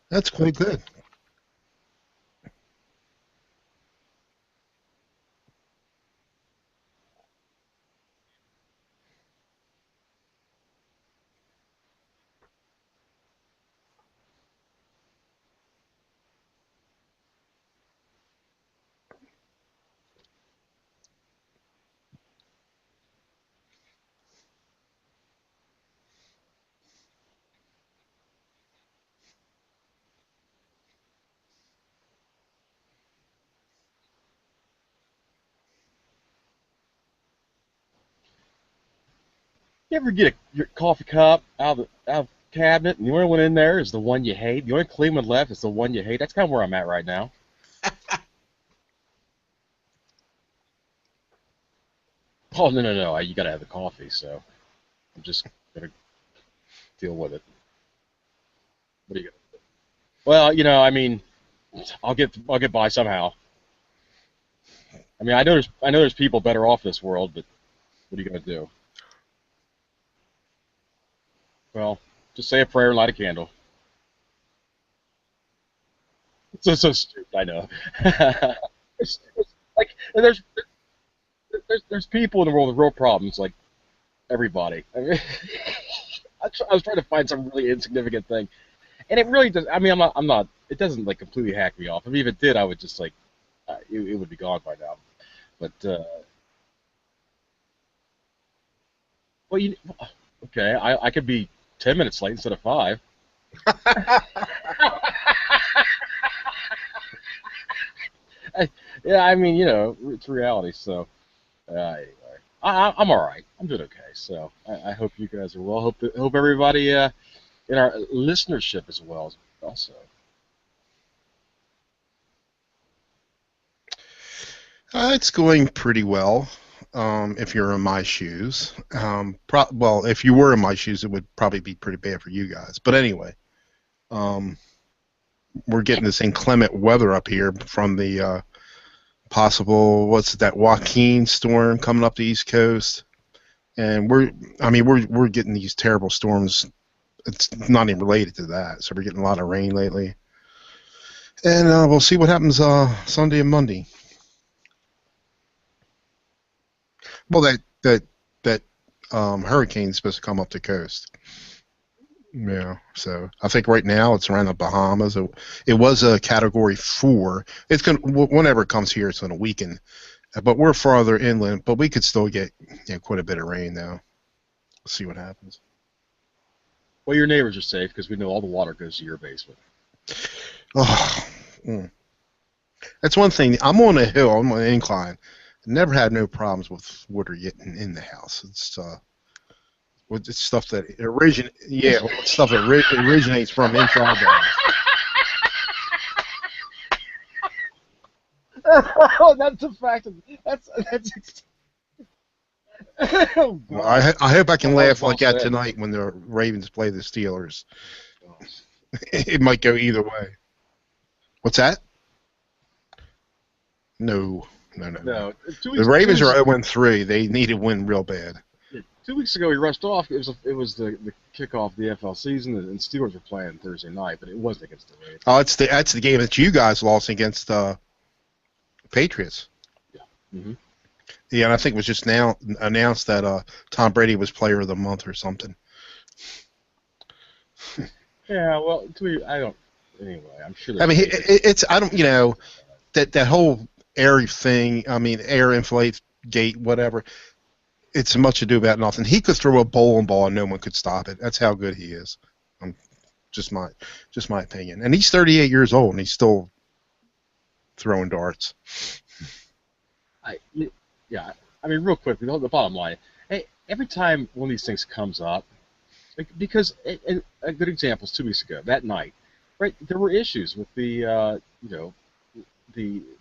That's quite good. You ever get your coffee cup out of the cabinet, and the only one in there is the one you hate? The only clean one left is the one you hate. That's kind of where I'm at right now. Oh no, no, no! You got to have the coffee, so I'm just gonna deal with it. What are you gonna? Well, I mean, I'll get by somehow. I mean, I know there's people better off in this world, but what are you gonna do? Well, just say a prayer and light a candle. It's so stupid, I know. Like there's people in the world with real problems, like everybody. I mean, I was trying to find some really insignificant thing, and it really does. I mean, I'm not. It doesn't like completely hack me off. I mean, if it did, I would just like it would be gone by now. But well, okay, I could be 10 minutes late instead of five. I, yeah, I mean, it's reality. So anyway, I'm all right. I'm doing okay. So I hope you guys are well. Hope everybody in our listenership as well also. It's going pretty well. If you're in my shoes, well, if you were in my shoes, it would probably be pretty bad for you guys. But anyway, um, we're getting this inclement weather up here from the possible what's that Joaquin storm coming up the East Coast, and I mean, we're getting these terrible storms. It's not even related to that, so we're getting a lot of rain lately, and we'll see what happens Sunday and Monday. Well, that hurricane's supposed to come up the coast. Yeah, so I think right now it's around the Bahamas. It was a Category 4. It's gonna whenever it comes here, it's gonna weaken. But we're farther inland, but we could still get quite a bit of rain now. See what happens. Well, your neighbors are safe because we know all the water goes to your basement. Oh, mm. That's one thing. I'm on a hill. I'm on an incline. Never had no problems with water getting in the house. It's stuff that originates from inside the house. Oh, that's a fact. That's. Oh Well, God. I hope I can That was laugh well like that said. tonight when the Ravens play the Steelers. Oh. It might go either way. What's that? No, no, no, no. No, two The weeks. Ravens are 0-3. They need to win real bad. 2 weeks ago he rushed off. It was the kickoff of the NFL season, and Steelers were playing Thursday night, but it wasn't against the Ravens. Oh, that's the game that you guys lost against the Patriots. Yeah. Hmm. Yeah, and I think it was just now announced that Tom Brady was Player of the Month or something. Yeah. Well, I don't. Anyway, I'm sure I there's mean, ways. it's I don't that whole air thing. I mean, air inflate gate, whatever. It's much ado about nothing. He could throw a bowling ball and no one could stop it. That's how good he is. Um, just my just my opinion. And he's 38 years old and he's still throwing darts. I yeah. I mean, real quick, the bottom line. Hey, every time one of these things comes up, like, because a good example is 2 weeks ago that night, right? There were issues with the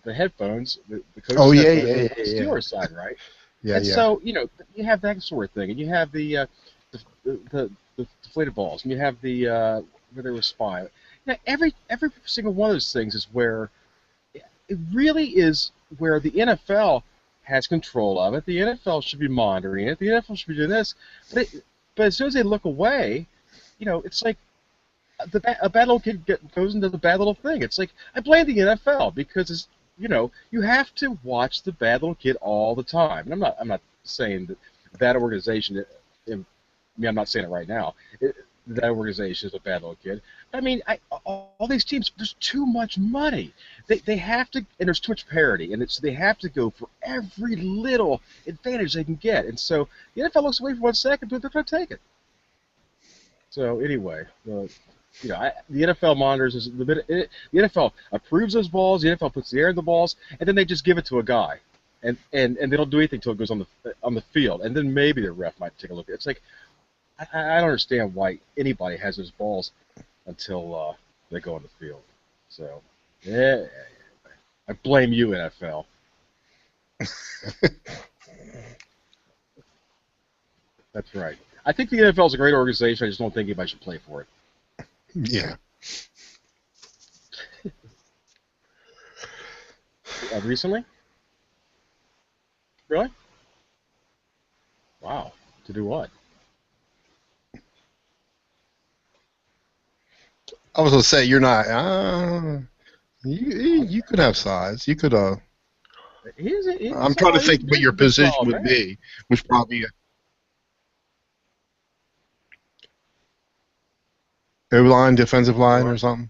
headphones, the Oh coach's yeah, headphones yeah, on yeah, the yeah, Steelers side, right? yeah, And yeah. so, you have that sort of thing, and you have the deflated balls, and you have the where they were spying. Every single one of those things is where it really is where the NFL has control of it. The NFL should be monitoring it. The NFL should be doing this, but as soon as they look away, it's like a bad little kid goes into the bad little thing. It's like I blame the NFL because it's you have to watch the bad little kid all the time. And I'm not saying that organization. I'm not saying it right now. That organization is a bad little kid. I mean, all these teams, there's too much money. They have to, and there's too much parity, and they have to go for every little advantage they can get. And so the NFL looks away for 1 second, but they're going to take it. So anyway, the NFL monitors the NFL approves those balls. The NFL puts the air in the balls, and then they just give it to a guy, and they don't do anything until it goes on the field, and then maybe the ref might take a look. It's like I don't understand why anybody has those balls until they go on the field. So yeah, I blame you, NFL. That's right. I think the NFL is a great organization. I just don't think anybody should play for it. Yeah. Recently? Really? Wow. To do what? I was gonna say you're not. You could have size. You could. I'm trying to think what your position would be, which probably O line, defensive line, or something.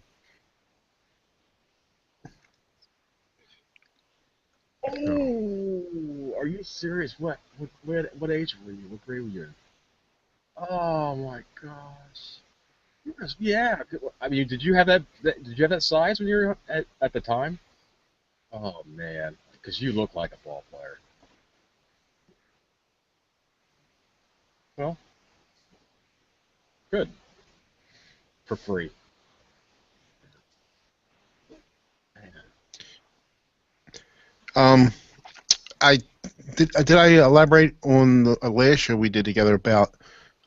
Oh, are you serious? What age were you? What grade were you in? Oh my gosh. Yeah. I mean, did you have Did you have that size when you were at the time? Oh man, because you look like a ball player. Well, good for free. Um, I did I elaborate on the last show we did together about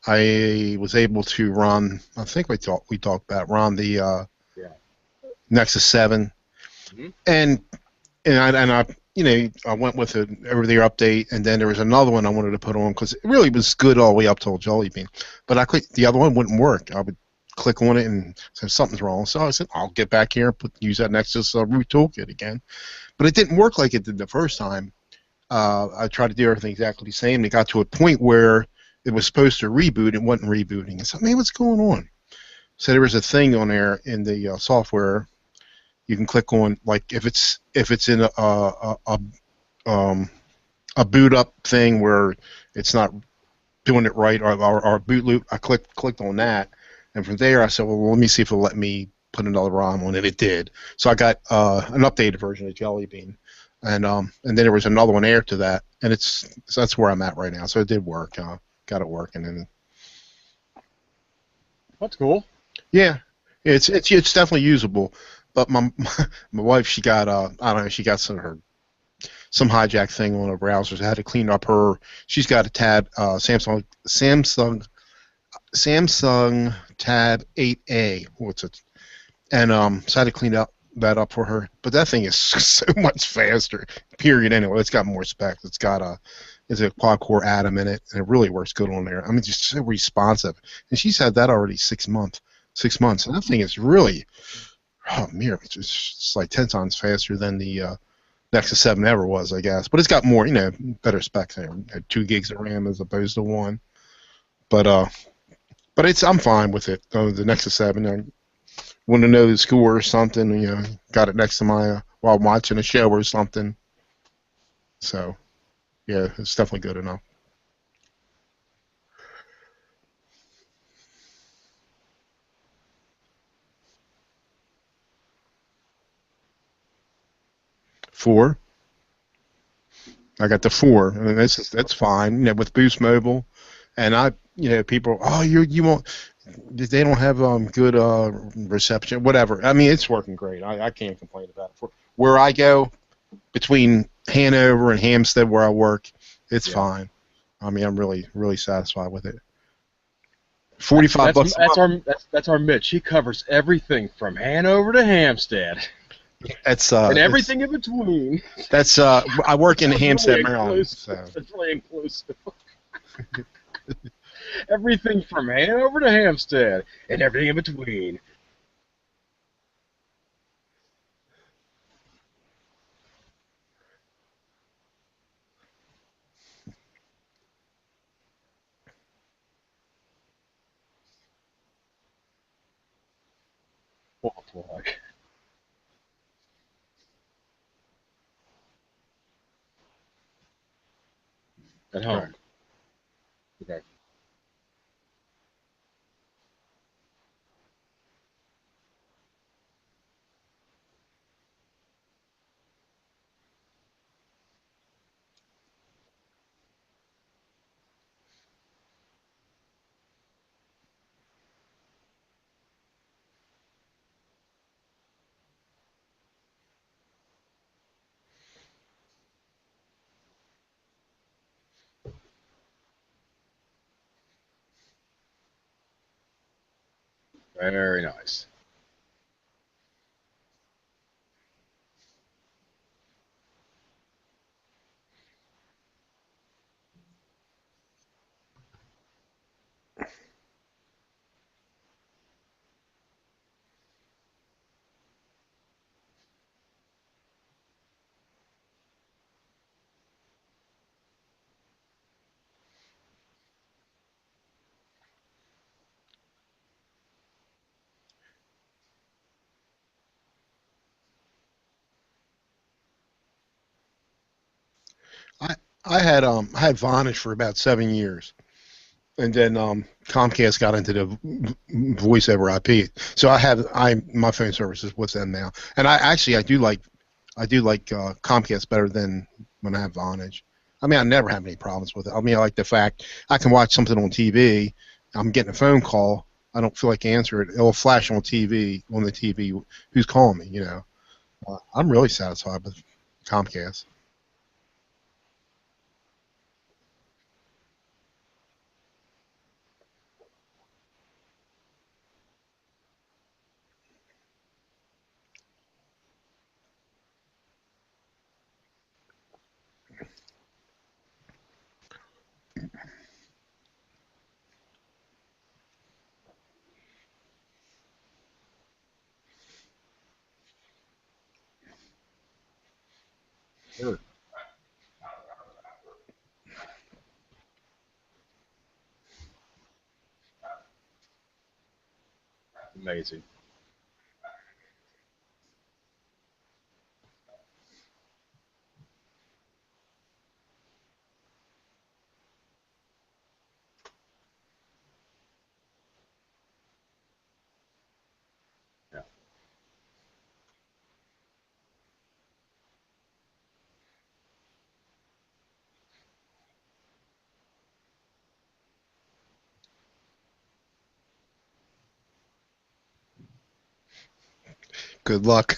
I was able to run. I think we talked about run the Yeah. Nexus 7, Hmm. and I I went with an over-the-air update, and then there was another one I wanted to put on because it really was good all the way up till Jelly Bean, but I clicked the other one wouldn't work. I would click on it and say something's wrong, so I said I'll get back here and use that Nexus root toolkit again, but it didn't work like it did the first time. I tried to do everything exactly the same. It got to a point where it was supposed to reboot. It wasn't rebooting. I said, man, what's going on? So there was a thing on there in the software. You can click on, like, if it's in a boot up thing where it's not doing it right, or boot loop. I clicked on that, and from there I said, well, let me see if it'll let me put another ROM on it. It did. So I got an updated version of Jelly Bean. And then there was another one after that, and so that's where I'm at right now. So it did work. Got it working, and That's cool. yeah, it's definitely usable. But my wife, she got I don't know, she got some hijack thing on her browsers. I had to clean up her. She's got a Tab Samsung Tab 8A. What's it? And so I had to clean that up for her. But that thing is so much faster. Period. Anyway, it's got more specs. It's a quad-core Atom in it, and it really works good on there. I mean, just so responsive. And she's had that already 6 months. 6 months, and that thing is really, oh man, it's like 10 times faster than the Nexus 7 ever was, I guess. But it's got more, better specs there. 2 gigs of RAM as opposed to 1. But I'm fine with it. The Nexus 7. I want to know the score or something. Got it next to my while I'm watching a show or something. So, yeah, it's definitely good enough. 4. I got the 4. I mean, that's fine. With Boost Mobile, and people. Oh, you won't. They don't have good reception. Whatever. I mean, it's working great. I can't complain about it. Where I go, between Hanover and Hampstead, where I work, it's fine. I mean, I'm really, really satisfied with it. $45 a month. That's our Mitch. He covers everything from Hanover to Hampstead. That's and everything in between. That's I work in Hampstead, really Maryland. So. That's really inclusive. Everything from Hanover to Hampstead and everything in between. Well, at Right. home. Okay. Very nice. I I had Vonage for about 7 years, and then Comcast got into the voice over IP. So I my phone service is with them now, and I do like Comcast better than when I have Vonage. I mean, I never have any problems with it. I mean, I like the fact I can watch something on TV. I'm getting a phone call. I don't feel like answer it. It'll flash on the TV who's calling me. I'm really satisfied with Comcast. Sure. Amazing. Yeah. Good luck.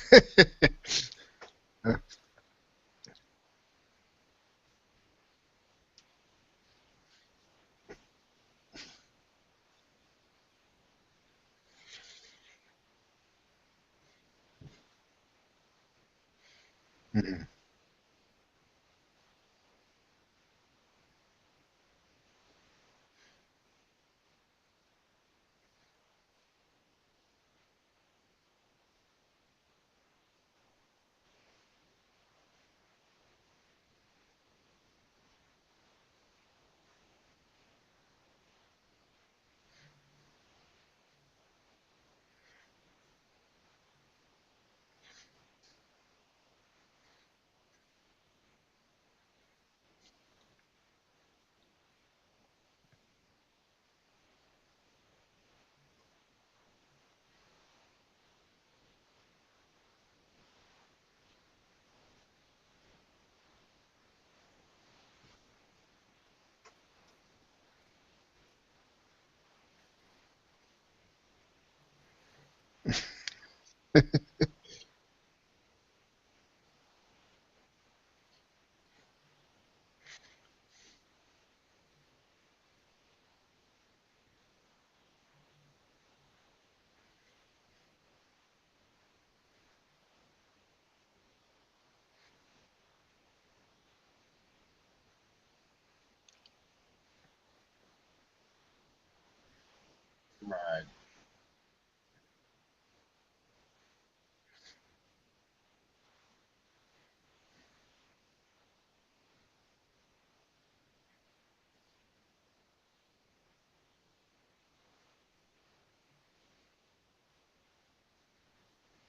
Right.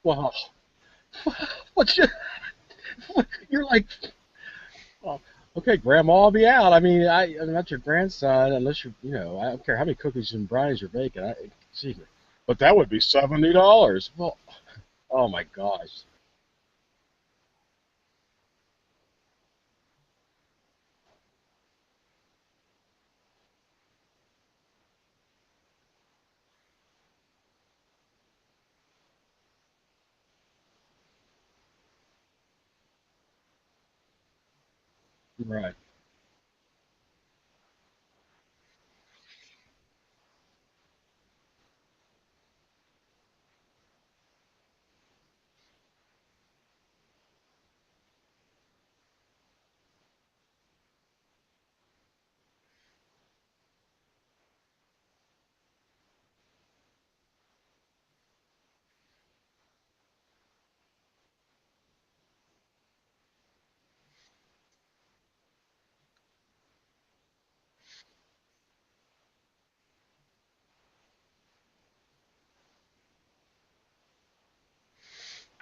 Well, what you, you're like, oh, okay, Grandma, I'll be out. I mean, I'm not your grandson unless I don't care how many cookies and brownies you're baking. Gee, but that would be $70. Well, oh my gosh. Right,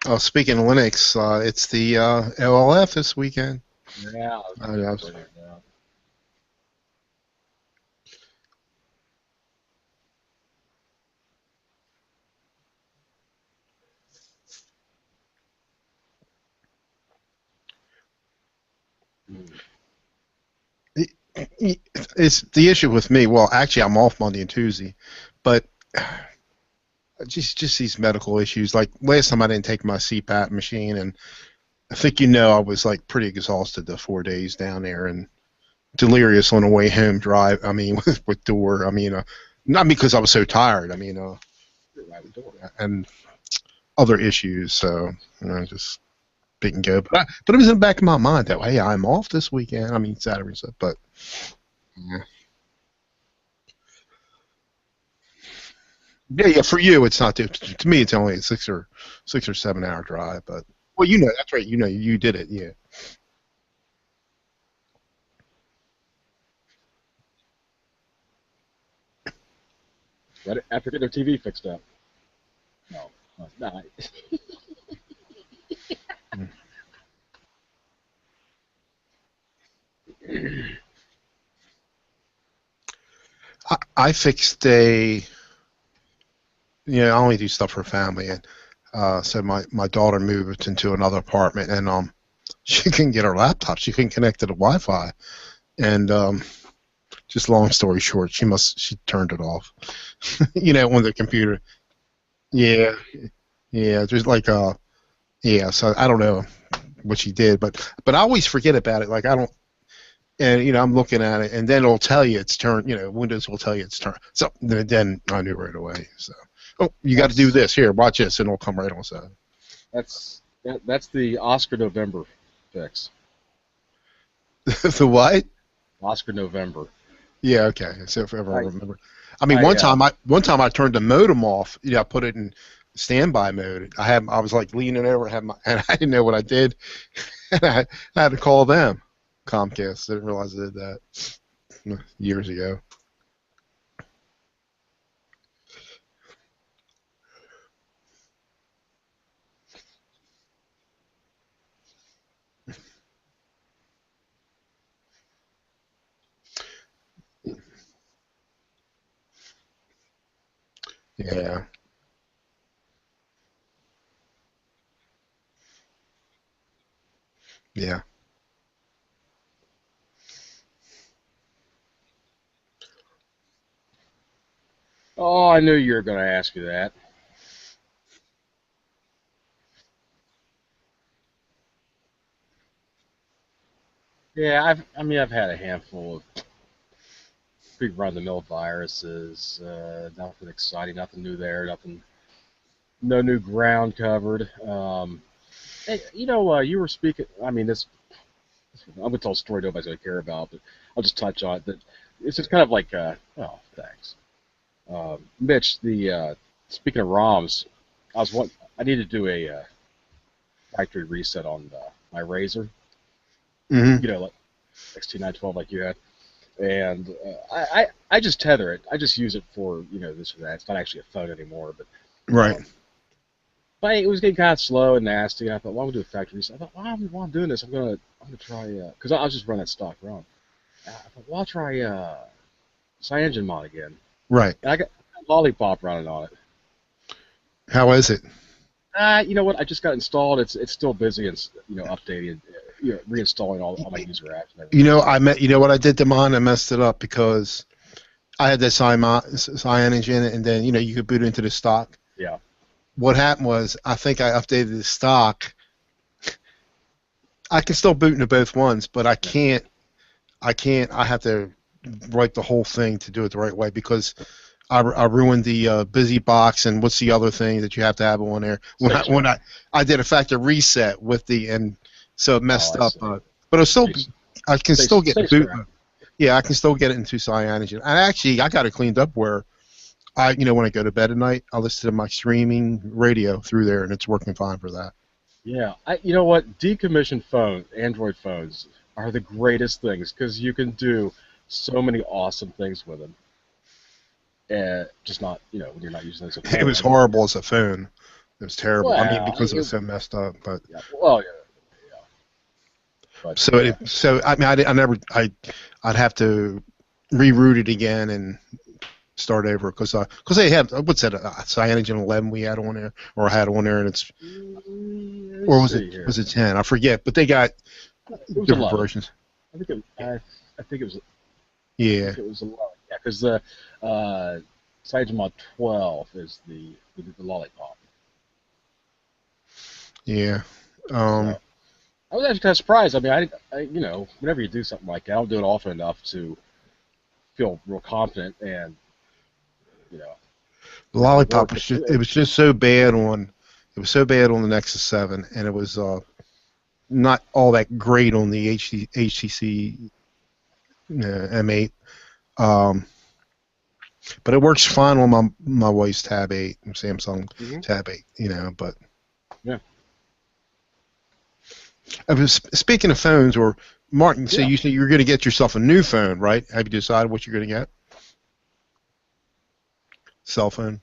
Oh, speaking of Linux, it's the LLF this weekend. yeah, I was I, just I was, pointing it out. Mm. it- it's the issue with me. Well, actually, I'm off Monday and Tuesday, but just these medical issues. Like last time, I didn't take my CPAP machine, and I think I was like pretty exhausted the 4 days down there and delirious on the way home. Drive. I mean, with door. I mean, not because I was so tired. I mean, You're right with door. and other issues. So just didn't go. But it was in the back of my mind that hey, I'm off this weekend. I mean Saturday and stuff. But yeah, yeah. For you, it's not. To me, it's only a 6 or 7 hour drive. But well, that's right. You did it. Yeah. Right after getting their TV fixed up. No, no. I fixed a. I only do stuff for family, and so my daughter moved into another apartment, and she couldn't get her laptop. She couldn't connect to the Wi-Fi, and just long story short, she turned it off. On the computer. Yeah, yeah, just like yeah. So I don't know what she did, but I always forget about it. Like I don't, and I'm looking at it, and then it'll tell you it's turned. Windows will tell you it's turned. So then I knew right away. So oh, you got to do That's this here. Watch this, and it'll come right on. So that's the Oscar November fix. the what? Oscar November. Yeah, okay. So if ever I I remember, I mean, I one time I turned the modem off. I put it in standby mode. I was like leaning over, and I didn't know what I did, and I had to call them, Comcast. I didn't realize I did that years ago. Yeah, yeah. Oh, I knew you were going to ask me that. Yeah, I've had a handful of big run-of-the-mill viruses. Nothing exciting, nothing new there, nothing, no new ground covered. Hey, you were speaking. I mean, I'm gonna tell a story nobody's gonna care about, but I'll just touch on it. That it's just kind of like, oh, thanks, Mitch. The speaking of ROMs, I need to do a factory reset on my Razor. Hmm. Like XT912, like you had. And I just tether it. I just use it for this or that. It's not actually a phone anymore, but Right. um, but it was getting kind of slow and nasty. And I thought, well, I'm gonna do a factory reset. I thought, while I'm doing this, I'm gonna try because I was just running that stock run. I thought, well, I'll try CyanogenMod again. Right. And I got Lollipop running on it. How is it? You know what? I just got installed. It's still busy and updating, reinstalling all my user apps and You everything. know, So you know what I did to mine? I messed it up because I had that Cyanogen, and then you could boot into the stock. yeah, What happened was I think I updated the stock. I can still boot into both ones, but I yeah. can't. I can't. I have to write the whole thing to do it the right way because I ruined the busy box and what's the other thing that you have to have on there when Safe track. I did a factory reset with the and so it Oh, messed I up. see. But it's still Safe, I can still get the safe boot. track. Yeah, I can still get it into Cyanogen. And actually, I got it cleaned up where when I go to bed at night, I listen to my streaming radio through there, and it's working fine for that. Yeah, you know what? Decommissioned Android phones are the greatest things because you can do so many awesome things with them. And just not, when you're not using it as a It phone. was I mean, horrible as a phone. It was terrible. I mean, well, because it was so messed up. But yeah, well, yeah, yeah. But I mean, I'd have to reroute it again and start over because they have what's that Cyanogen 11 we had on there or I had on there and it's let me or see here. was it 10? I forget, but they got It was different 11. versions. I think it. I think it was. I Yeah, think it was 11. Yeah, because the Cytomod 12 is the lollipop. yeah. So I was actually kind of surprised. I mean, whenever you do something like that, I don't do it often enough to feel real confident and you know Lollipop work was it just through it it. was just so bad on it was so bad on the Nexus 7 and it was not all that great on the HTC M8. Um, but it works fine on my wife's Tab 8, Samsung Hmm. Tab 8, but Yeah, I was speaking of phones or Martin, so yeah. you said you're going to get yourself a new phone, right? Have you decided what you're going to get? Cell phone?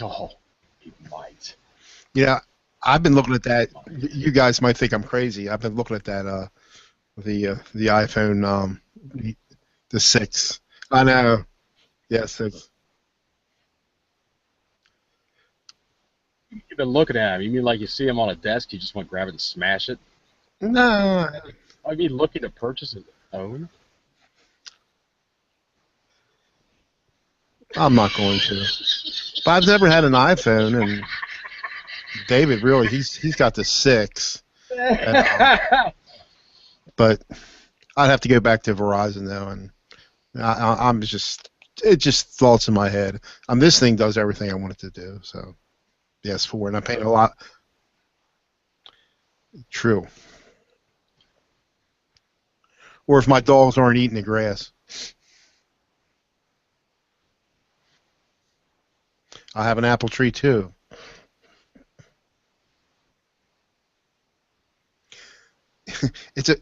Oh, he might. Yeah, I've been looking at He that. might. You guys might think I'm crazy. I've been looking at that the iPhone the 6. I know. Yeah, 6. You've been looking at him. You mean like you see him on a desk, you just want to grab it and smash it? No, I mean, looking to purchase and own? I'm not going to. But I've never had an iPhone, and David really he's got the 6, and but I'd have to go back to Verizon though, and I'm just it just thoughts in my head. This thing does everything I want it to do, so yes, for it. And I'm paying a lot. True. Or if my dogs aren't eating the grass, I have an apple tree too. It's a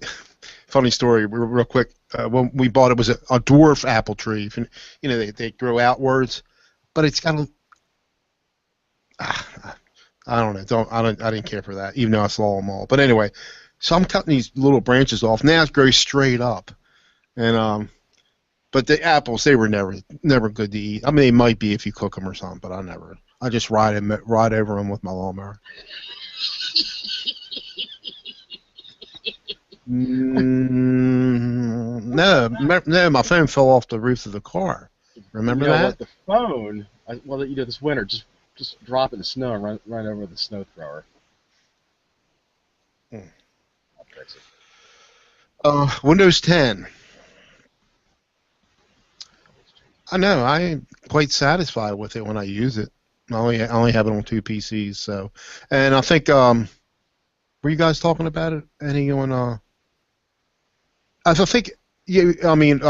funny story, real quick. When we bought it was a dwarf apple tree. They grow outwards, but it's got a. I don't know. I didn't care for that, even though I saw them all. But anyway, so I'm cutting these little branches off. Now it grows straight up, and but the apples they were never good to eat. I mean, they might be if you cook them or something, but I never. I just ride over them with my lawnmower. No, no, my phone fell off the roof of the car. You Remember know what? that? The phone, well, this winter, just drop it in the snow and run over the snow thrower. Hmm. I'll fix it. Windows 10. I know. I am quite satisfied with it when I use it. I only have it on 2 PCs, so. And I think were you guys talking about it? Anyone? I think you. I mean,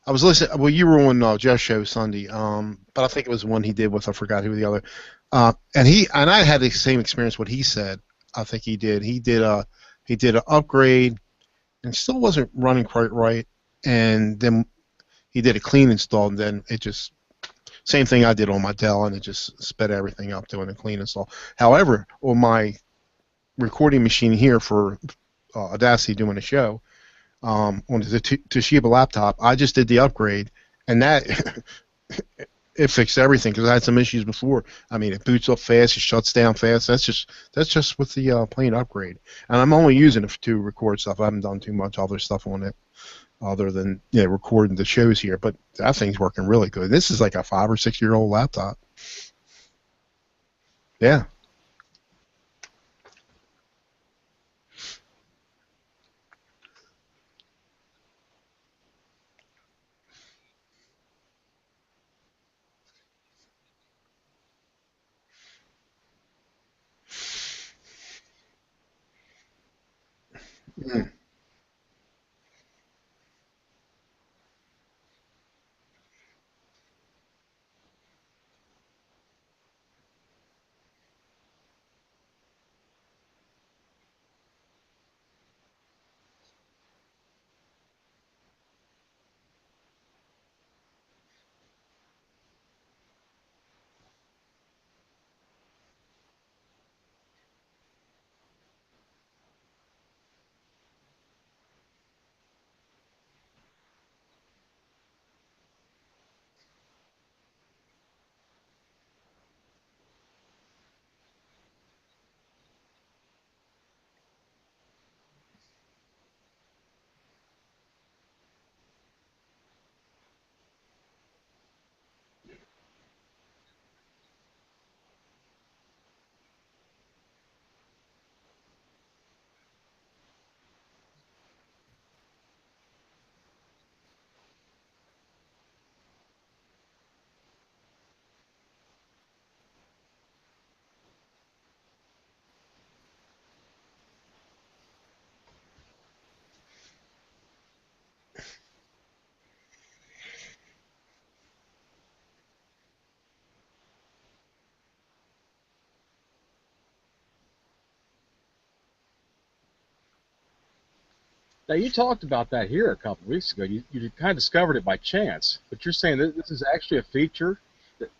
I was listening. Well, you were on Jeff's show Sunday, but I think it was one he did with I forgot who the other. And I had the same experience. What he said, I think he did. He did an upgrade and still wasn't running quite right. And then he did a clean install, and then it just same thing I did on my Dell, and it just sped everything up doing a clean install. However, on my recording machine here for Audacity doing a show on the Toshiba laptop, I just did the upgrade, and that it fixed everything because I had some issues before. I mean, it boots up fast, it shuts down fast. That's just with the plain upgrade, and I'm only using it to record stuff. I haven't done too much other stuff on it other than recording the shows here. But that thing's working really good. This is like a 5 or 6 year old laptop. Yeah. Mm. Now you talked about that here a couple of weeks ago. You kind of discovered it by chance, but you're saying that this is actually a feature. That,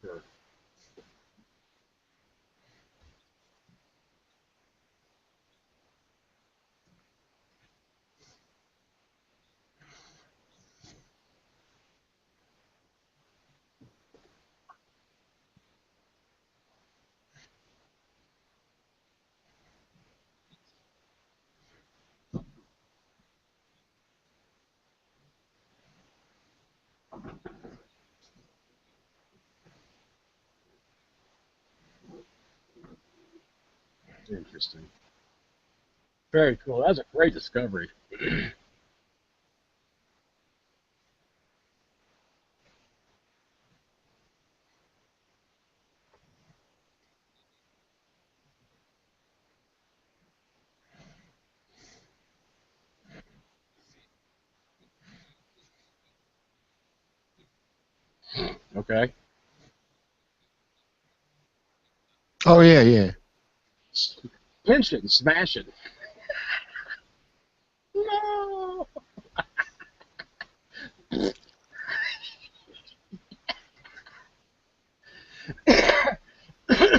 sure. Interesting. Very cool. That's a great discovery. Okay. Oh yeah, yeah. Pinch it and smash it. No.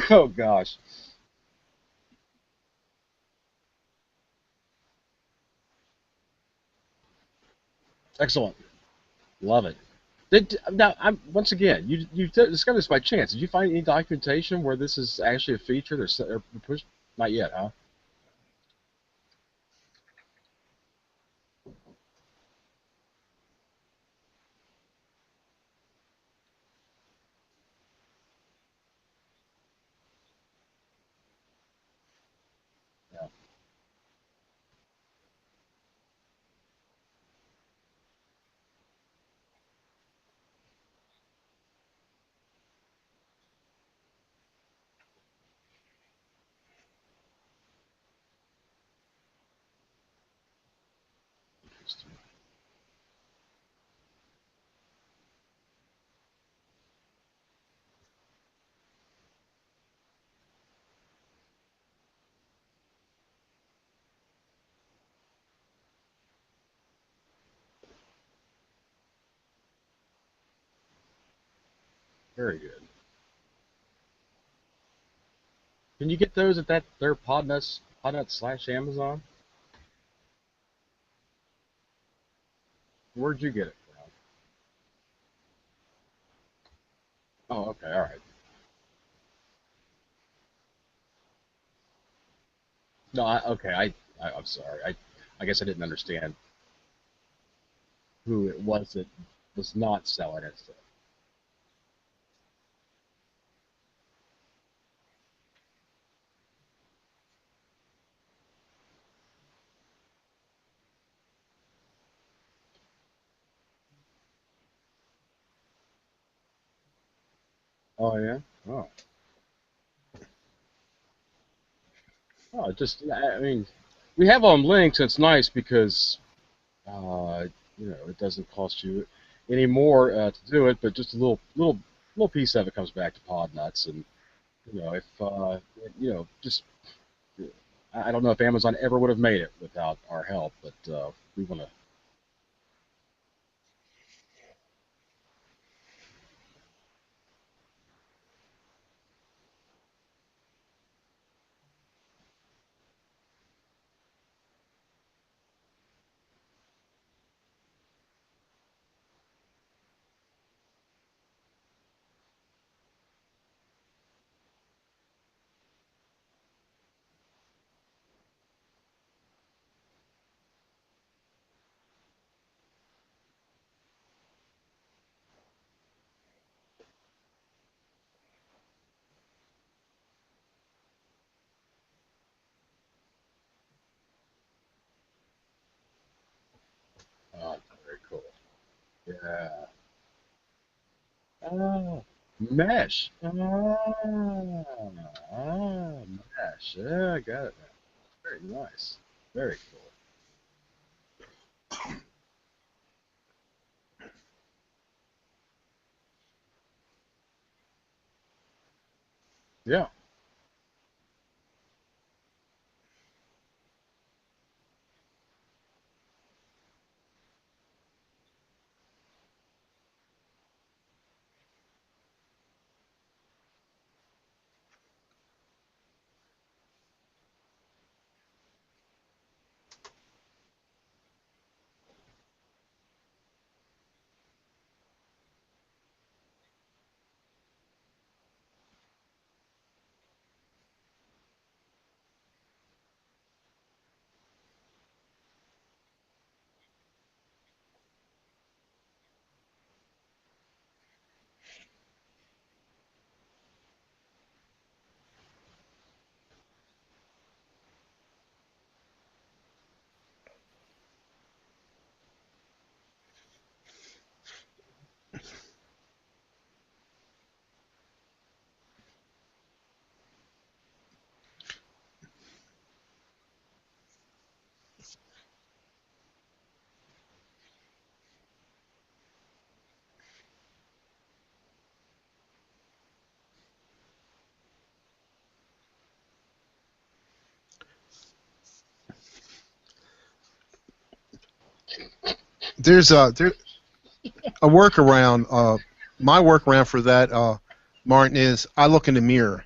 Oh gosh. Excellent. Love it. Now, once again, you discovered this by chance. Did you find any documentation where this is actually a feature? They're pushed? Not yet, huh? system. Very good. Can you get those at that their Podnuts / Amazon? Where'd you get it from? Oh, okay, all right. No, okay, I'm sorry. I guess I didn't understand who it was that was not selling it. So. Oh yeah. Oh. Oh, just I mean, we have on links. It's nice because uh, it doesn't cost you any more to do it, but just a little piece of it comes back to Pod Nuts, and if just I don't know if Amazon ever would have made it without our help, but we want to. Oh, very cool. Yeah. Ah, mesh. Mesh. Yeah, I got it now. Very nice. Very cool. Yeah. There's a workaround. My workaround for that, Martin, is I look in the mirror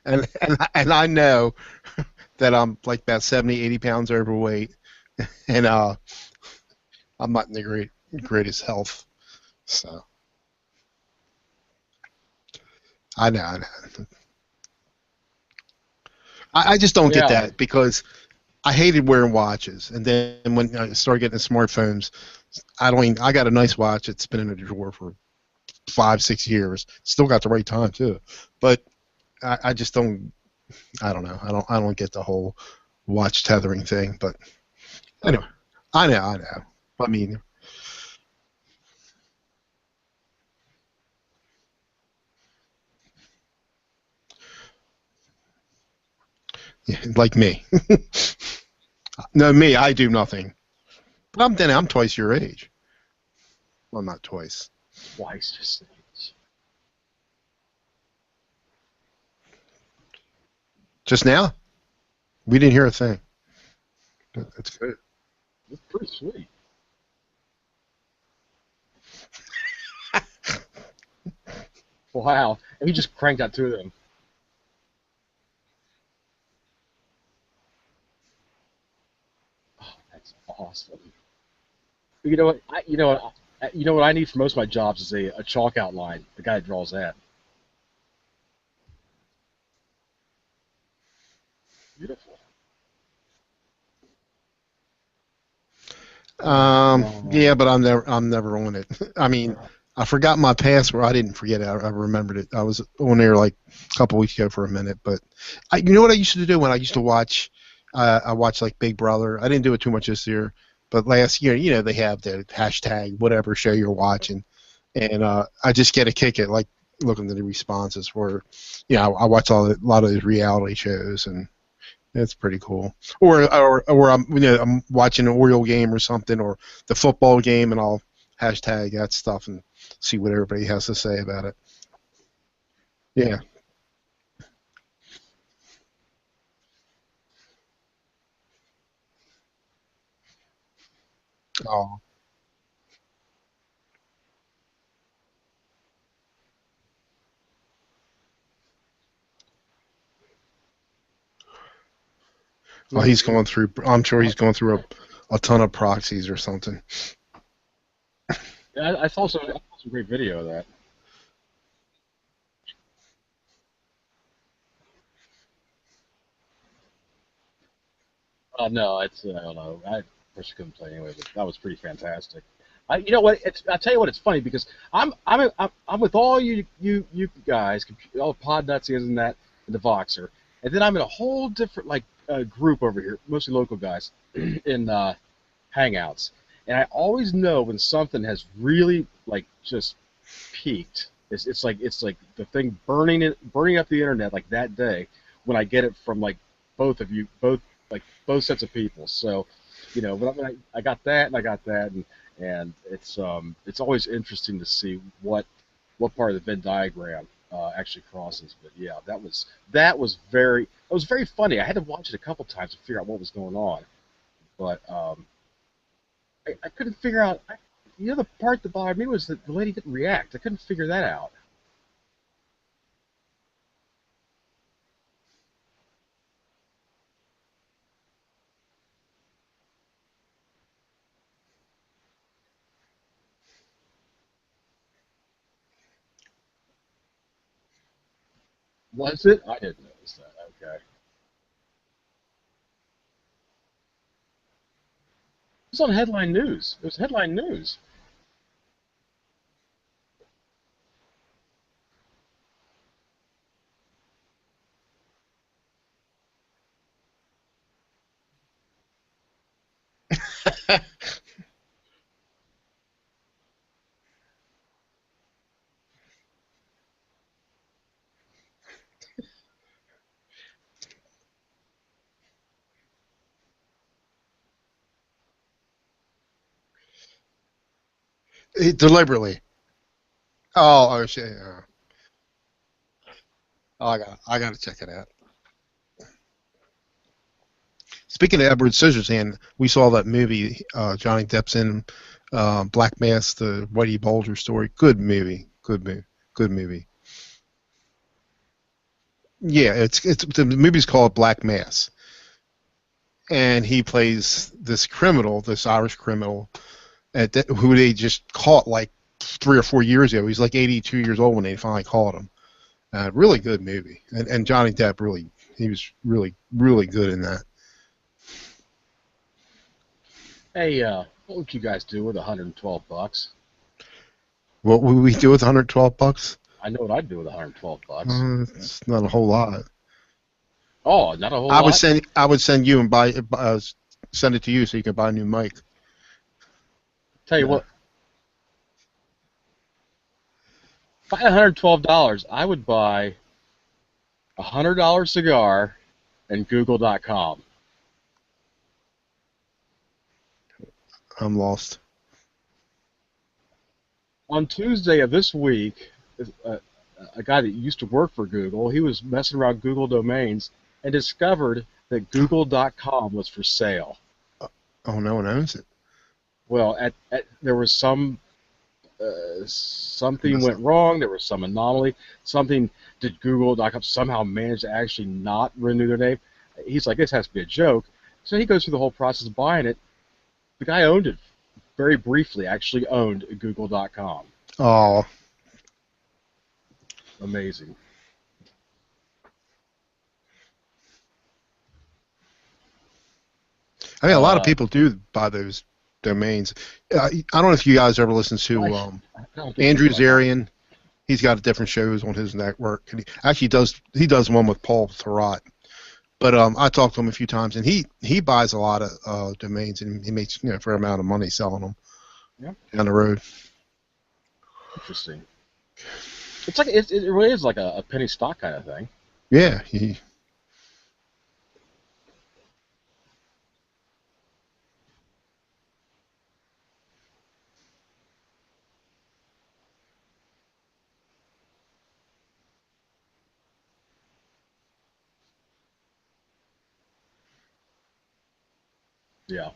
and I know that I'm like about 70, 80 pounds overweight, and I'm not in the greatest health. So I know. I just don't get Yeah. that because I hated wearing watches, and then when I started getting the smartphones, I don't. Even, I got a nice watch. It's been in the drawer for 5, 6 years. Still got the right time too, but I just don't. I don't know. I don't get the whole watch tethering thing. But anyway, I know. I mean, like me. No, me, I do nothing. But I'm twice your age. Well, not twice. Twice just age. Just now, we didn't hear a thing. That's good. That's pretty sweet. Wow. And he just cranked out two of them. Oh, that's awesome. You know what? You know what I need for most of my jobs is a chalk outline. The guy that draws that. Beautiful. Yeah, Oh, but I'm never on it. I mean, I forgot my password. I didn't forget it. I remembered it. I was on there like a couple weeks ago for a minute. But you know what I used to do when I used to watch? I watched like Big Brother. I didn't do it too much this year, but last year, they have the hashtag whatever show you're watching, and I just get a kick at like looking at the responses for, I watch a lot of these reality shows, and it's pretty cool. Or I'm watching an Oriole game or something, or the football game, and I'll hashtag that stuff and see what everybody has to say about it. Yeah. Oh, well, good. he's going through. I'm sure he's going through a ton of proxies or something. Yeah, I saw some great video of that. No, I don't know. I personally couldn't play anyway, but that was pretty fantastic. You know what? I tell you what, it's funny because I'm with all you guys, all the pod nutsies and that, and the Voxer, and then I'm in a whole different like group over here, mostly local guys, in Hangouts, and I always know when something has really like just peaked. It's like the thing burning up the internet like that day when I get it from like both of you, both sets of people. So, when I got that and I got that, and it's always interesting to see what part of the Venn diagram actually crosses. But yeah, that was very funny. I had to watch it a couple times to figure out what was going on, but I couldn't figure out. The part that bothered me was that the lady didn't react. I couldn't figure that out. Was it? I didn't notice that. Okay. It was on headline news. It was headline news. Deliberately. Oh, shit. Oh, I got to check it out. Speaking of Edward Scissorhands, we saw that movie, Johnny Depp's in, Black Mass, the Whitey Bulger story. Good movie. Good movie. Good movie. Yeah, it's the movie's called Black Mass, and he plays this criminal, this Irish criminal, who they just caught like 3 or 4 years ago. He's like 82 years old when they finally caught him. Really good movie, and Johnny Depp he was really good in that. Hey, what would you guys do with 112 bucks? What would we do with 112 bucks? I know what I'd do with 112 bucks. It's not a whole lot. Oh, not a whole I would lot. send you and send it to you so you can buy a new mic. Tell you Yeah. what, if I had $112, I would buy $100 cigar and Google.com. I'm lost. On Tuesday of this week, a, a guy that used to work for Google, he was messing around Google domains and discovered that Google.com was for sale. Oh, no one owns it. Well, there was I something messed went up. wrong. There was some anomaly. Something did Google.com somehow manage to actually not renew their name? He's like, this has to be a joke. So he goes through the whole process of buying it. The guy owned it very briefly. Actually owned Google.com. Oh, Amazing. I mean, a lot of Uh, people do buy those domains. I don't know if you guys ever listen I, to I don't think Andrew Google.com. Zarian. He's got different shows on his network, and he actually does one with Paul Thurrott. But I talked to him a few times, and he buys a lot of domains, and he makes a fair amount of money selling them Yeah, down the road. interesting. It's like it really is like a penny stock kind of thing. Yeah, he. Yeah.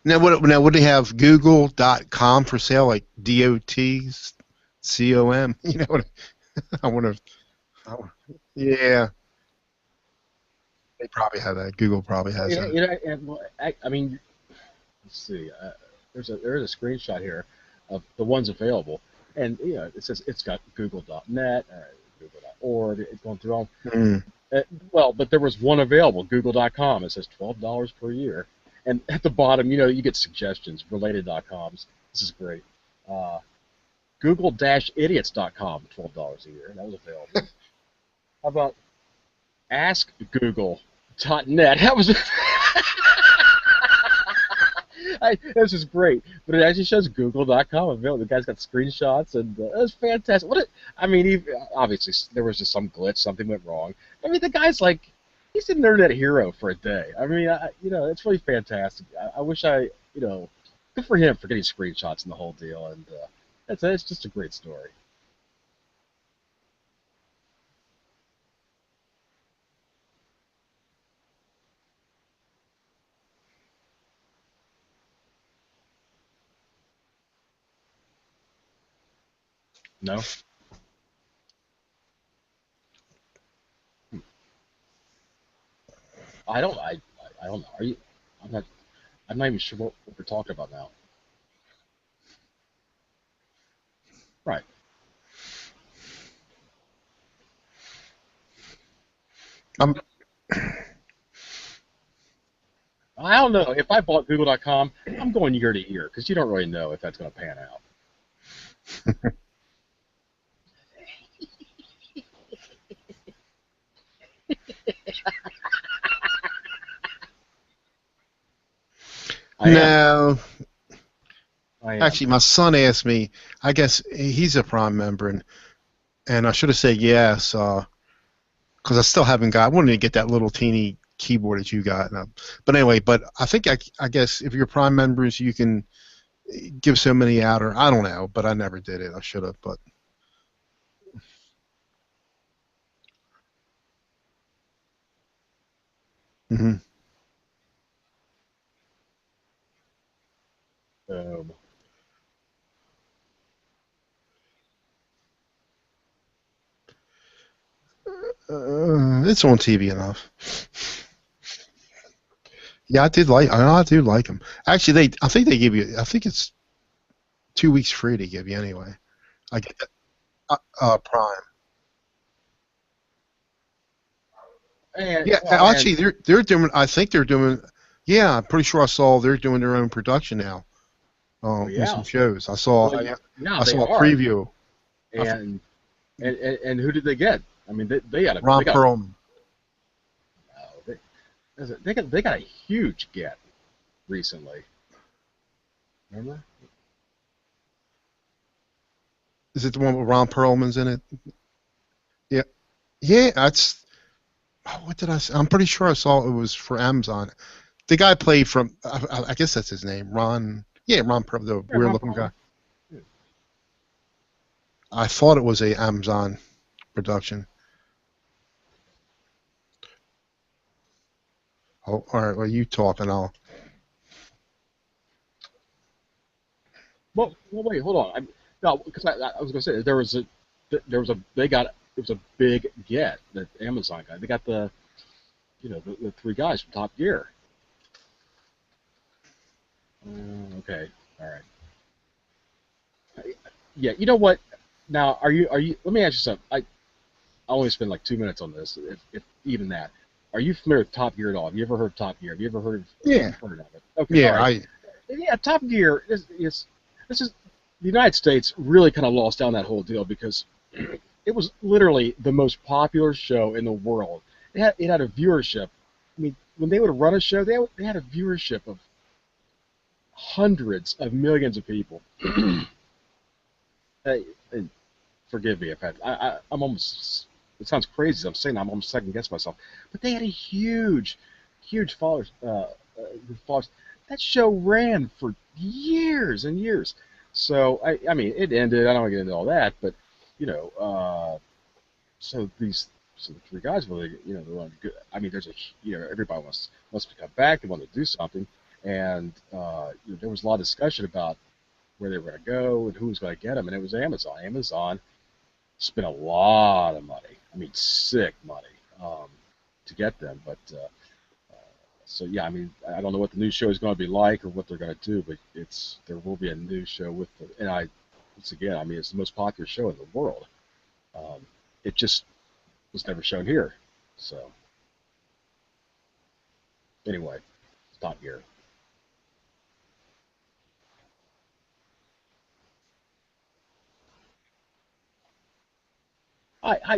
Now would they have Google.com for sale, like DOTCOM? You know what I wonder. Yeah, they probably have that. Google probably has that. Well, I mean, let's see. There is a screenshot here of the ones available, and it says it's got Google.net, Google.org. It's going through all. Mm. Well, but there was one available, Google.com. It says $12 per year, and at the bottom, you get suggestions, related.coms. This is great. Uh, Google-idiots.com, $12 a year. That was available. How about AskGoogle.net? That was. This is great, but it actually shows Google.com available. The guy's got screenshots, and it was fantastic. I mean, obviously there was just some glitch, something went wrong. I mean, the guy's like, he's an internet hero for a day. I mean, it's really fantastic. I wish good for him for getting screenshots and the whole deal, and it's just a great story. No, I don't. I don't know. Are you? I'm not. I'm not even sure what we're talking about now. Right. I'm, I don't know. If I bought Google.com, I'm going year to year because you don't really know if that's going to pan out. I am. no, I am. actually, my son asked me. I guess he's a Prime member, and I should have said yes, because I still haven't got. I wanted to get that little teeny keyboard that you got. But anyway, but I think I guess if you're Prime members, you can give so many out, or I don't know, but I never did it. I should have, but. Mhm. Um, It's on TV enough. Yeah, I did like. I do like them. Actually, I think they give you. I think it's 2 weeks free to give you anyway. I get that. Prime. Yeah, and actually, they're doing. I think they're doing. Yeah, I'm pretty sure I saw they're doing their own production now. oh On some yeah, shows, I saw. well yeah I they saw a are, preview. I, f- and and who did they get? I mean they Ron got Perlman. they got a huge get recently. Remember? Is it the one with Ron Perlman's in it? Yeah, yeah. That's what did I? I'm pretty sure I saw it was for Amazon. The guy played from. I guess that's his name, Ron. Yeah, Ron Perlman, the Yeah, weird Ron looking guy. Perlman. Yeah. I thought it was a Amazon production. Oh, all right. Well, you talking? I'll. Well, wait, hold on. No, because I was gonna say they got it was a big get that Amazon got. They got the three guys from Top Gear. Okay, all right. Yeah, you know what? Now, are you? Let me ask you something. I only spend like 2 minutes on this, if even that. Are you familiar with Top Gear at all? Have you ever heard of Top Gear? Have you ever Yeah, heard of it? Okay, all yeah. right. I Yeah, Top Gear is this is the United States really kind of lost down that whole deal because it was literally the most popular show in the world. It had a viewership. I mean, when they would run a show, they had a viewership of hundreds of millions of people. Hey, and forgive me if I'm almost. It sounds crazy. I'm saying I'm almost second guessing myself, but they had a huge followers. Followers. That show ran for years and years. So I mean, it ended. I don't want to get into all that, but you know, so these so the three guys really, they want to. I mean, there's everybody wants to come back. They want to do something, and there was a lot of discussion about where they were going to go and who was going to get them, and it was Amazon. Amazon spent a lot of money. I mean, sick money to get them. But so yeah, I mean, I don't know what the new show is going to be like or what they're going to do, but there will be a new show with and once again, I mean, it's the most popular show in the world. Um, it just was never shown here. So anyway, Top Gear.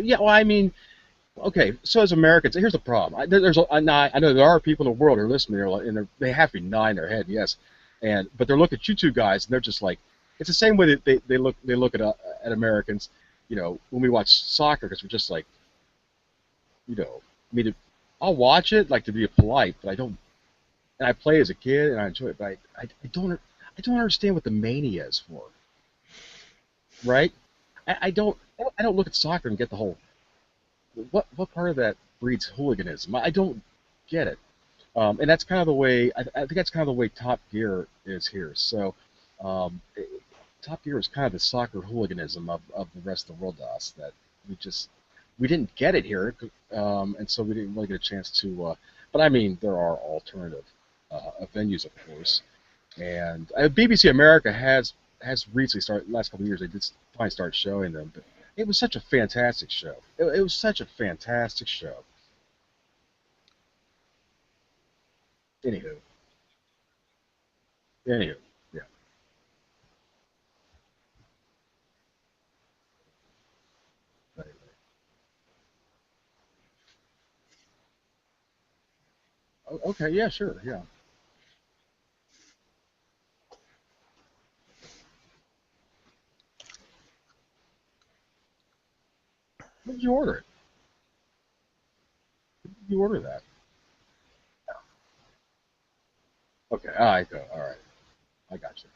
Yeah, well, I mean, okay, so as Americans, here's the problem. I know there are people in the world who are listening, and they have to be nodding their head, yes, but they're looking at you two guys, and they're just like, it's the same way that they look at Americans, when we watch soccer, because we're just like, I mean, I'll watch it like to be polite, but I don't, and I play as a kid and I enjoy it, but I don't understand what the mania is for, right? I don't look at soccer and get the whole what part of that breeds hooliganism. I don't get it. And that's kind of the way I think that's kind of the way Top Gear is here. So um, it, Top Gear is kind of the soccer hooliganism of the rest of the world to us that we didn't get it here, and so we didn't really get a chance to. But I mean, there are alternative venues, of course, and BBC America has recently started. Last couple of years, they did finally start showing them, but it was such a fantastic show. It was such a fantastic show. Anywho, anywho, yeah. Anyway. Okay, yeah, sure, yeah. When did you order it? When did you order that? Okay, all right, I got you.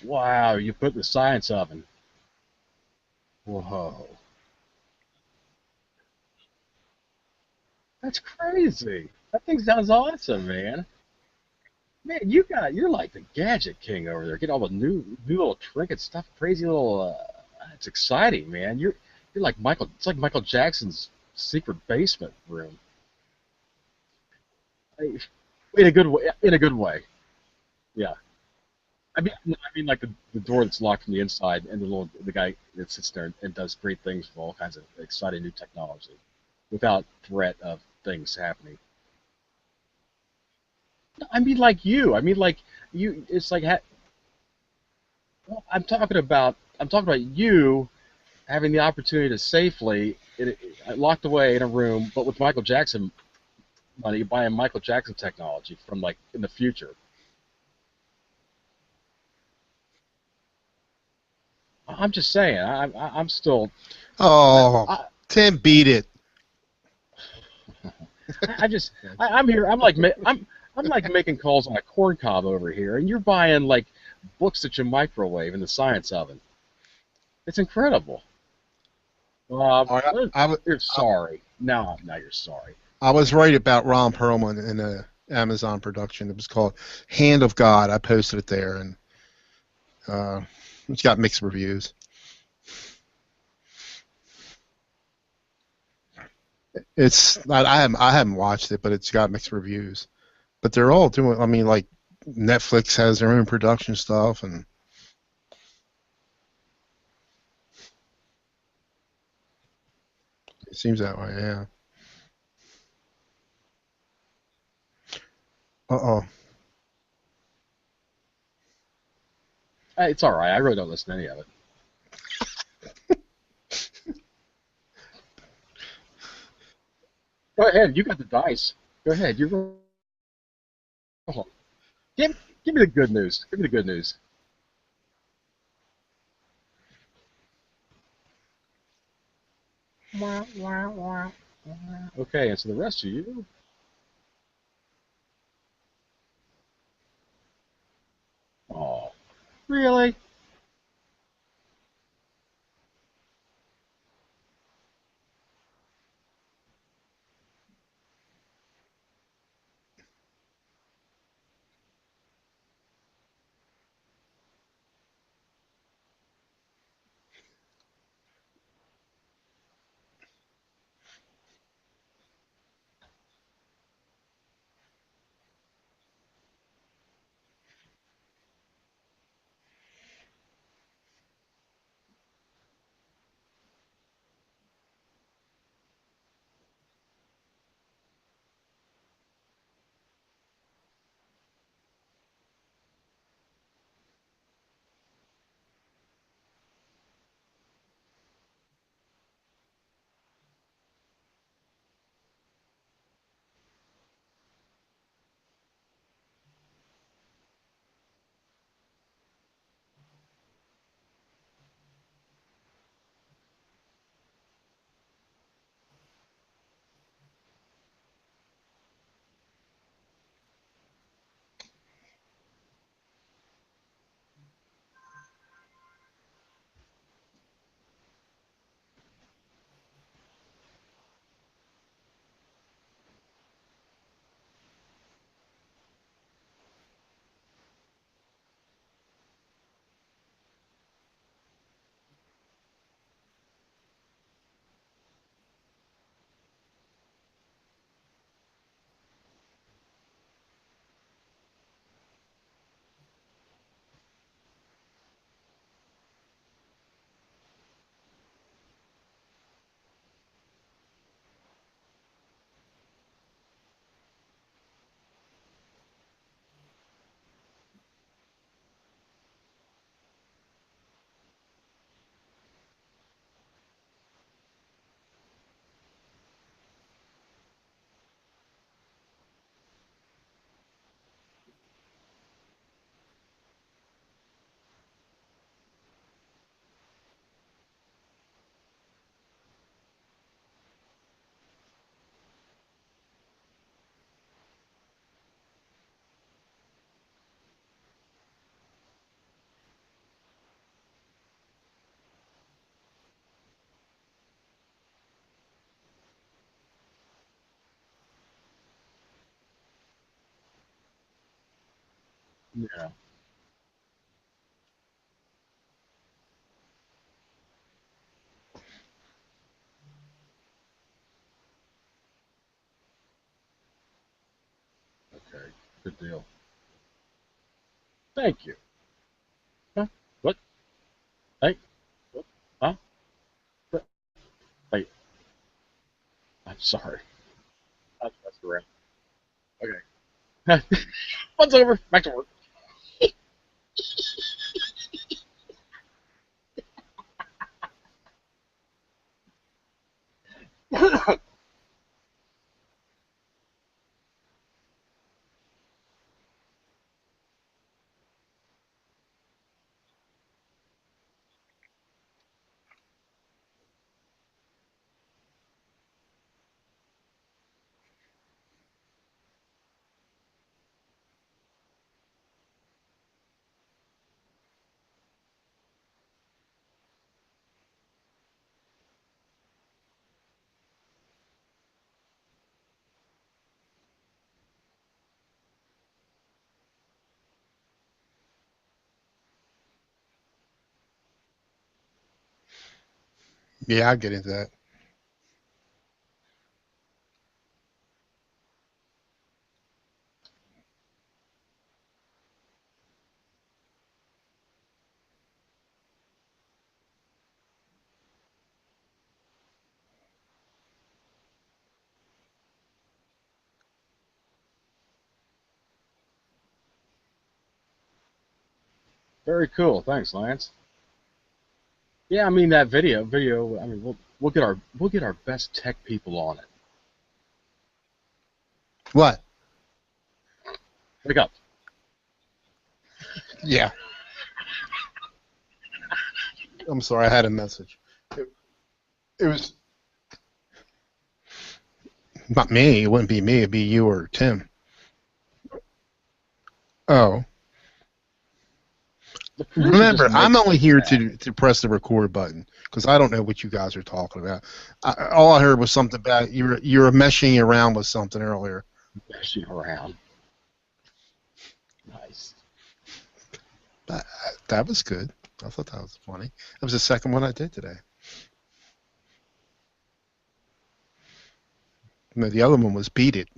Wow, you put the science oven. Whoa, that's crazy. That thing sounds awesome, man. Man, you're like the gadget king over there. Get all the new little trinket stuff, crazy little. It's exciting, man. You're like Michael. It's like Michael Jackson's secret basement room. Hey, in a good way. In a good way. Yeah. I mean, like the door that's locked from the inside, and the guy that sits there and does great things with all kinds of exciting new technology, without threat of things happening. No, I mean, like you. I mean, like you. It's like well, I'm talking about you having the opportunity to safely locked away in a room, but with Michael Jackson money, buying Michael Jackson technology from like in the future. I'm just saying. I'm still. I, Oh, I, Tim beat it. I just I'm here. I'm like making calls on a corn cob over here, and you're buying like books that you microwave in the science oven. It's incredible. All right, You're sorry. Now you're sorry. I was right about Ron Perlman in a Amazon production. It was called Hand of God. I posted it there, and uh, it's got mixed reviews. I haven't watched it, but it's got mixed reviews. But they're all doing. I mean, like Netflix has their own production stuff, and it seems that way. Yeah. Uh-oh. It's all right. I really don't listen to any of it. Go ahead. You got the dice. Go ahead. You're give give me the good news. Give me the good news. Okay, and so the rest of you. Oh, really? Yeah. Okay. Good deal. Thank you. Huh? What? Hey? What? Huh? Wait. I'm sorry. I was messing around. Okay. Fun's over. Back to work. Yeah, I get into that. Very cool. Thanks, Lance. Yeah, I mean that video. I mean, we'll get our best tech people on it. What? Wake up. Yeah. I'm sorry, I had a message. It was not me. It wouldn't be me. It'd be you or Tim. Oh. The producer just Remember, I'm makes only things here happen. to press the record button because I don't know what you guys are talking about. All I heard was something about you were meshing around with something earlier. Messing around. Nice. That, that was good. I thought that was funny. That was the second one I did today. No, the other one was Beat It.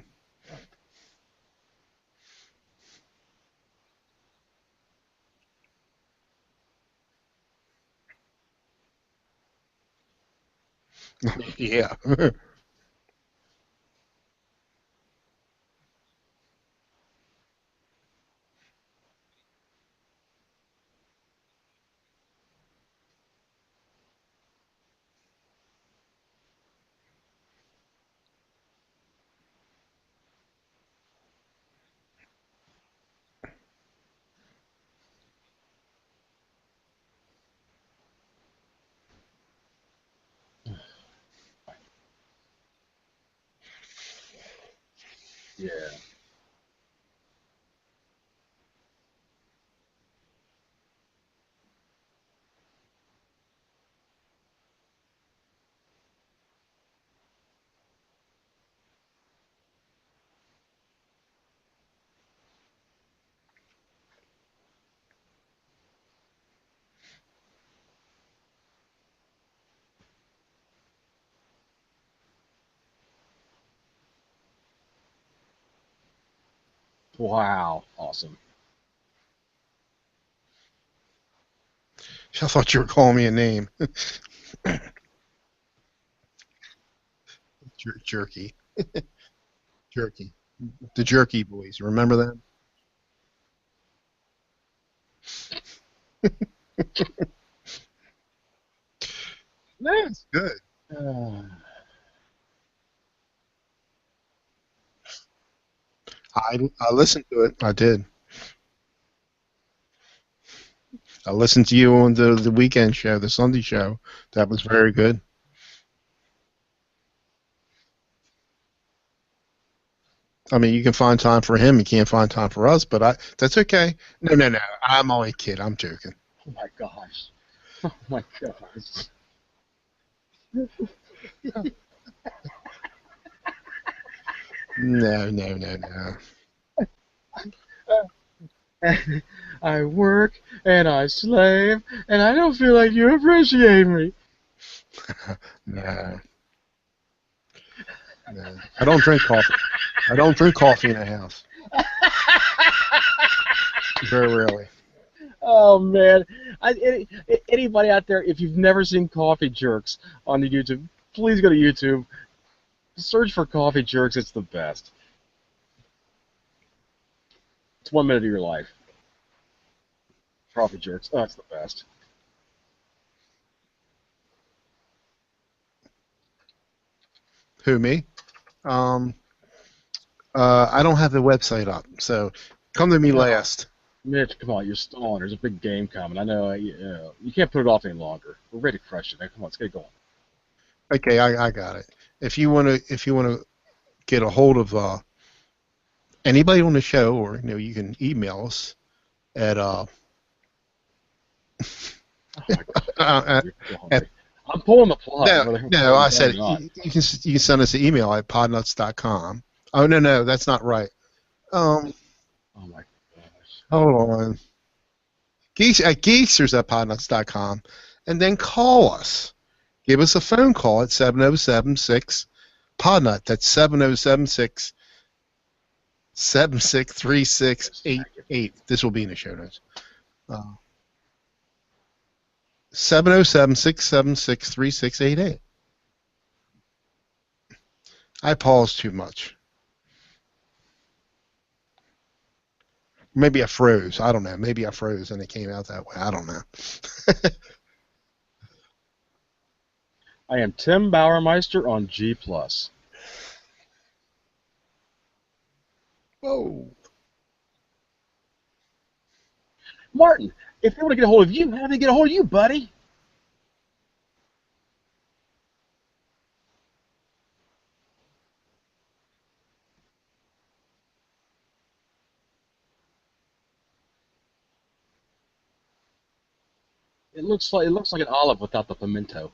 Yeah. Yeah. Wow. Awesome. I thought you were calling me a name. Jerky. Jerky. The Jerky Boys. Remember that? That's good. Uh, I listened to it. I did. I listened to you on the weekend show, the Sunday show. That was very good. I mean, you can find time for him. You can't find time for us, but that's okay. No, no, no. I'm only kidding. I'm joking. oh my gosh. Oh my gosh. No, no, no, no. I work and I slave and I don't feel like you appreciate me. No, no. I don't drink coffee. I don't drink coffee in the house. Very rarely. Oh man, anybody out there, if you've never seen coffee jerks on the YouTube, please go to YouTube, search for coffee jerks. It's the best. It's 1 minute of your life. Coffee jerks. Oh, it's the best. Who, me? Um, I don't have the website up, so come to me Oh, last. Mitch, come on, you're stalling. There's a big game coming. I know. You can't put it off any longer. We're ready to crush it. Now, come on, let's get it going. Okay, I got it. If you wanna get a hold of anybody on the show, or you can email us at Oh my God, uh, you're killing at me. I'm pulling the plug, no, whether no. I'm I done or said not. you can send us an email at podnuts.com. Oh, no, that's not right. Um, Oh my gosh. Hold on. Geeksters at podnuts.com, and then call us. Give us a phone call at 7076 Podnut. That's 7076 This is not giving me. 763688. This will be in the show notes. 707 I paused too much. Maybe I froze. I don't know. Maybe I froze and it came out that way. I don't know. I am Tim Bauermeister on G Plus. Whoa. Martin, if they want to get a hold of you, how do they get a hold of you, buddy? It looks like an olive without the pimento.